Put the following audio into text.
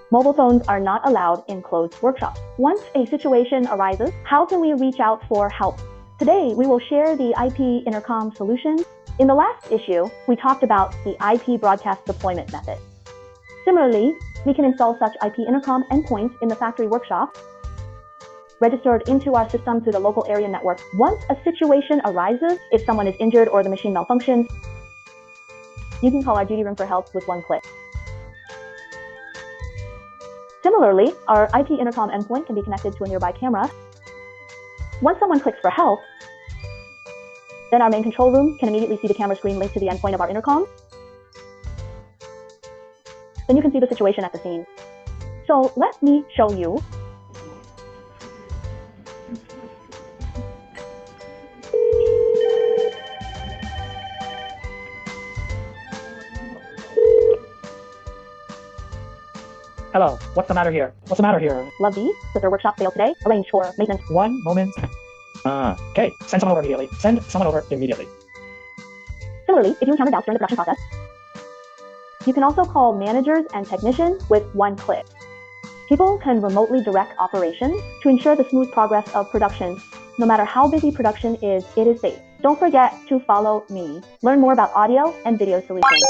Mobile phones are not allowed in closed workshops. Once a situation arises, how can we reach out for help? Today, we will share the IP Intercom solution. In the last issue, we talked about the IP broadcast deployment method. Similarly, we can install such IP Intercom endpoints in the factory workshop, registered into our system through the local area network. Once a situation arises, if someone is injured or the machine malfunctions, you can call our duty room for help with one click. Similarly, our IP Intercom endpoint can be connected to a nearby camera. Once someone clicks for help, then our main control room can immediately see the camera screen linked to the endpoint of our intercom. Then you can see the situation at the scene. So let me show you. Hello, what's the matter here? What's the matter here? Love these. With their workshop sale today, arranged for maintenance. One moment. Okay, send someone over immediately. Send someone over immediately. Similarly, if you encounter doubts during the production process, you can also call managers and technicians with one click. People can remotely direct operations to ensure the smooth progress of production. No matter how busy production is, it is safe. Don't forget to follow me. Learn more about audio and video solutions.